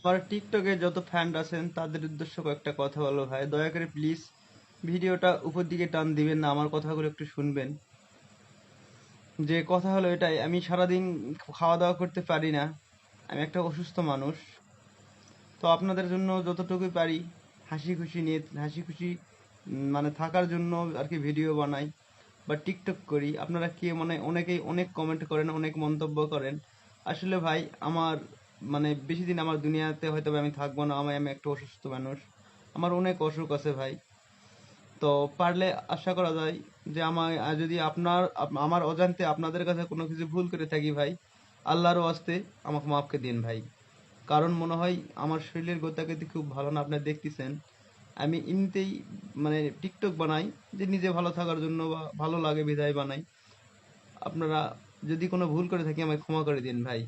আমার টিকটকে যত ফ্যান আছেন তাদের উদ্দেশ্য কয়েকটা কথা বলো ভাই, দয়া করে প্লিজ ভিডিওটা উপর দিকে টান দিবেন না, আমার কথাগুলো একটু শুনবেন। যে কথা হলো এটাই, আমি সারাদিন খাওয়া দাওয়া করতে পারি না, আমি একটা অসুস্থ মানুষ। তো আপনাদের জন্য যতটুকুই পারি হাসি খুশি মানে থাকার জন্য আর কি ভিডিও বানাই বা টিকটক করি। আপনারা কি মানে অনেকেই অনেক কমেন্ট করেন, অনেক মন্তব্য করেন। আসলে ভাই আমার মানে বেশি দিন আমার দুনিয়াতে হয়তো বা আমি থাকবো না, আমি একটা অসুস্থ মানুষ, আমার অনেক অসুখ আছে ভাই। তো পারলে আশা করা যায় যে আমার যদি আমার অজান্তে আপনাদের কাছে কোনো কিছু ভুল করে থাকি ভাই, আল্লাহর ওয়াস্তে আমাকে মাফকে দিন ভাই। কারণ মনে হয় আমার শরীরের গতাগতি খুব ভালো না, আপনারা দেখতেছেন। আমি এমনিতেই মানে টিকটক বানাই যে নিজে ভালো থাকার জন্য বা ভালো লাগে বিধায় বানাই। আপনারা যদি কোনো ভুল করে থাকি আমায় ক্ষমা করে দিন ভাই।